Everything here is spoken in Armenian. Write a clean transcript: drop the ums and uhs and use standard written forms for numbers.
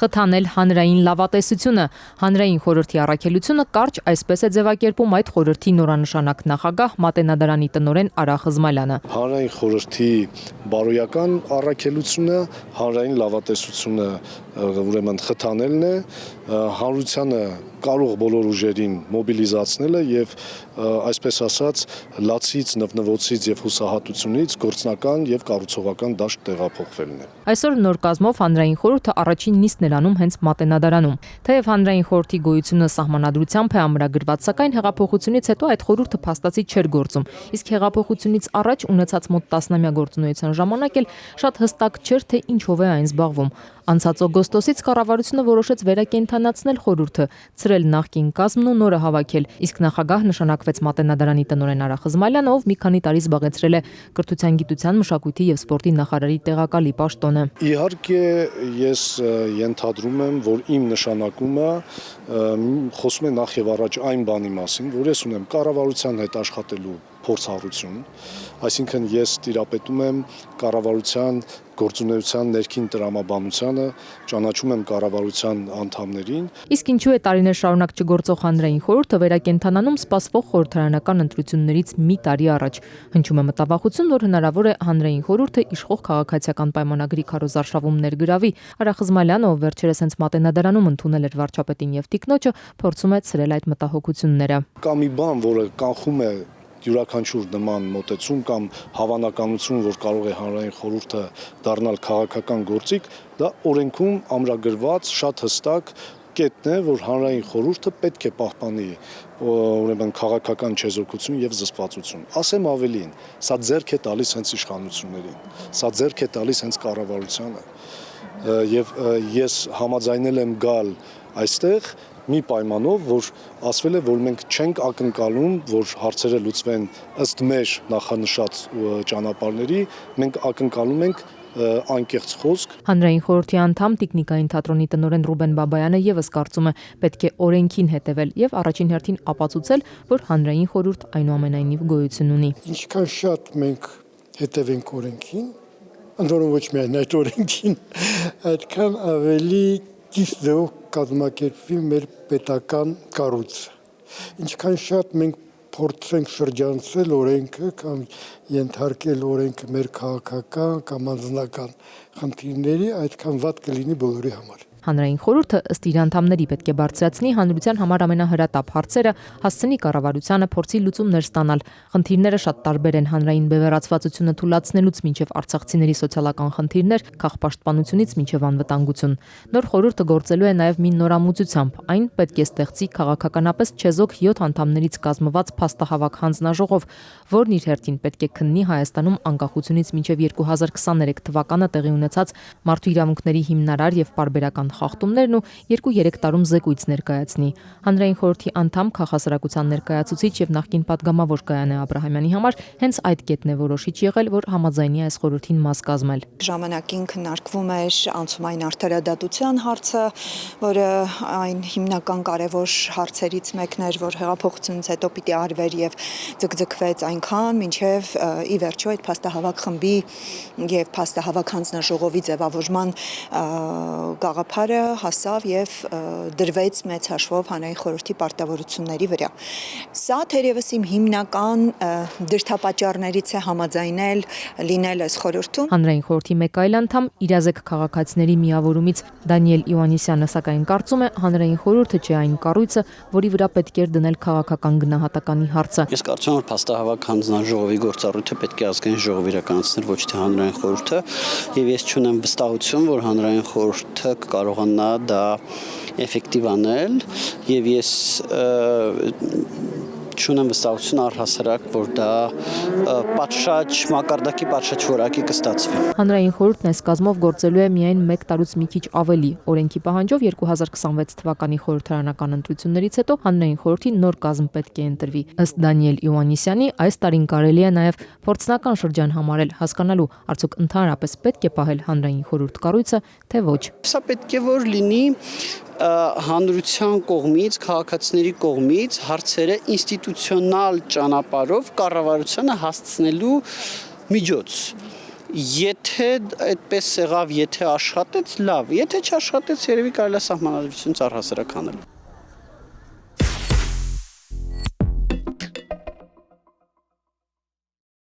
Խթանել հանրային լավատեսությունը։ Հանրային խորհրդի առաքելությունը կարճ այսպես է ձևակերպում այդ խորհրդի նորանշանակ նախագահ Մատենադարանի տնօրեն Արա Խզմալյանը։ Հանրային խորհրդի բարոյական առաքելությունը հանրային լավատեսությունը ուրեմն խթանելն է, հանրությանը կարող բոլոր ուժերին մոբիլիզացնելը եւ այսպես ասած լացից, նվնվոցից եւ հուսահատությունից գործնական եւ կառուցողական դաշտ տեղափոխվելն է։ Այսօր նոր կազմով հանրային խորհուրդը առաջին նիստն էր անում հենց Մատենադարանում։ Թեև հանրային խորհրդի գոյությունը սահմանադրությամբ է ամրագրված, սակայն հեղափոխությունից հետո այդ խորհուրդը փաստացի չէր գործում։ Իսկ հեղափոխությունից առաջ ունեցած մոտ 10-ամյա գործունեության ժամանակ էլ շատ հստակ չէր, թե ինչով է այն զբաղվում։ Անցած օգոստոսից կառավարությունը որոշեց վերակենդանացնել խորհուրդը, ցրել նախկին կազմն ու նորը հավաքել, իսկ նախագահ նշանակվեց Մատենադարանի տնօրեն Արա Խզմալյանը, ով մի քանի տարի զբաղեցրել է կրթության, գիտության, մշակույթի եւ սպորտի նախարարի տեղակալի պաշտոնը։ Իհարկե ես ենթադրում եմ, որ իմ նշանակումը խոսում է նախ եւ առաջ այն բանի մասին, որ ես ունեմ կառավարության հետ աշխատելու փորձառություն, այսինքն ես տիրապետում եմ կառավարության գործունեության ներքին տրամաբանությանը, ճանաչում եմ կառավարության անդամներին։ Իսկ ինչու է տարիներ շարունակ չգործող հանրային խորհուրդը վերակենդանանում սպասվող խորհրդարանական ընտրություններից մի տարի առաջ։ Հնչում է մտավախություն, որ հնարավոր է հանրային խորհուրդը իշխող քաղաքացիական պայմանագրի քարոզարշավումներ գրավի։ Արա Խզմալյանը, ով վերջերս հենց Մատենադարանում ընդունել էր վարչապետին եւ տիկնոջը, փորձում է ցրել այդ մտահոգությունները։ Կա մի բան, որը կանխում է յուրաքանչյուր նման մոտեցում կամ հավանականություն, որ կարող է հանրային խորհուրդը դառնալ քաղաքական գործիք, դա օրենքում ամրագրված շատ հստակ կետն է, որ հանրային խորհուրդը պետք է պահպանի ուրեմն քաղաքական չեզոքություն եւ զսպվածություն։ Ասեմ ավելին, սա ձեռք է տալիս հենց իշխանություններին, սա ձեռք է տալիս հենց կառավարությանը։ Եվ ես համաձայնել եմ գալ այստեղ մի պայմանով, որ ասվել է, որ մենք չենք ակնկալում, որ հարցերը լուծվեն ըստ մեր նախանշած ճանապարհների, մենք ակնկալում ենք անկեղծ խոսք։ Հանրային խորհրդի անդամ տեխնիկային թատրոնի տնօրեն Ռուբեն Բաբայանը եւս կարծում է, պետք է օրենքին հետևել եւ առաջին հերթին ապացուցել, որ հանրային խորհուրդ այնուամենայնիվ գոյություն ունի։ Ինչքան շատ մենք հետևենք օրենքին, ընդորում ոչ միայն այդ օրենքին, այդքան ավելի ճիշտ ձևով կազմակերպվի մեր պետական կառույցը։ Ինչքան շատ մենք փորձենք շրջանցել օրենքը կամ ենթարկել օրենքը մեր քաղաքական կամ անձնական խնդիրների, այդքան վատ կլինի բոլորի համար։ Հանրային խորհուրդը ըստ իր անդամների պետք է բարձրացնի հանրության համար ամենահրատապ հարցերը, հասցնի կառավարությանը փորձի լուծումներ ստանալ։ Խնդիրները շատ տարբեր են հանրային բևեռացվածությունը թույլատնելուց մինչև արցախցիների սոցիալական խնդիրներ, քաղաքապաշտպանությունից մինչև անվտանգություն։ Նոր խորհուրդը գործելու է նաև մի նորամուծությամբ։ Այն պետք է ստեղծի քաղաքականապես չեզոք 7 անդամներից կազմված փաստահավաք հանձնաժողով, որն իր հերթին պետք է քննի Հայաստանում անկախությունից մինչև 2023 թվականը տեղի ունեցած մարդու իրավունքների հիմնարար եւ պարբերական խախտումներն ու 2-3 տարում զեկույց ներկայացնի։ Հանրային խորհրդի անդամ քաղաքասարակության ներկայացուցիչ եւ նախկին падգամավոր Գայանե Աբրահամյանի համար հենց այդ կետն է որոշիչ եղել, որ համաձայնի այս խորհրդին մաս կազմել։ Ժամանակին քննարկվում էր անցումային արդարադատության հարցը, որը այն հիմնական կարևոր հարցերից մեկն էր, որ հեղափոխությունից հետո պիտի արվեր եւ ձգձգվեց այնքան, մինչեւ ի վերջո այդ փաստահավաք խմբի եւ փաստահավաք հանձնաժողովի ձևավորման գաղափարը հասավ եւ դրվեց մեծ հաշվով հանրային խորհրդի պարտավորությունների վրա։ Սա թերևս իմ հիմնական դրդապատճառներից է համաձայնել լինել այս խորհրդում։ Հանրային խորհրդի մեկ այլ անդամ իրազեկ քաղաքացիների միավորումից Դանիել Իոաննիսյանը սակայն կարծում է, հանրային խորհուրդը չէ այն կառույցը, որի վրա պետք է դնել քաղաքական գնահատականի հարցը։ Ես կարծում եմ, որ փաստահավաք հանձնաժողովի գործառույթը պետք է ազգային ժողովը իրականացնել, ոչ թե հանրային խորհուրդը, եւ ես չունեմ վստահություն, որ հանրային խորհուրդը կարողանա դա էֆեկտիվ անել, եւ ես չունեմ վստահություն առհասարակ, որ դա պատշաճ մակարդակի պատշաճ որակի կստացվի։ Հանրային խորհուրդն այս կազմով գործելու է միայն 1 տարուց մի քիչ ավելի։ Օրենքի պահանջով 2026 թվականի խորհրդարանական ընտրություններից հետո հանրային խորհրդի նոր կազմ պետք է ընտրվի։ Ըստ Դանիել Իոաննիսյանի, այս տարին կարելի է նաև փորձնական շրջան համարել, հասկանալու արդյոք ընդհանրապես պետք է պահել հանրային խորհուրդ կառույցը, թե ոչ։ Սա պետք է որ լինի հանրության կողմից, քաղաքացիների կողմից հարցերը ինստիտուցիոնալ ճանապարհով կառավարությանը հասցնելու միջոց։ Եթե այդպես եղավ, եթե աշխատեց, լավ, եթե չաշխատեց, երևի կարելի է սահմանադրություն առհասարակ անել։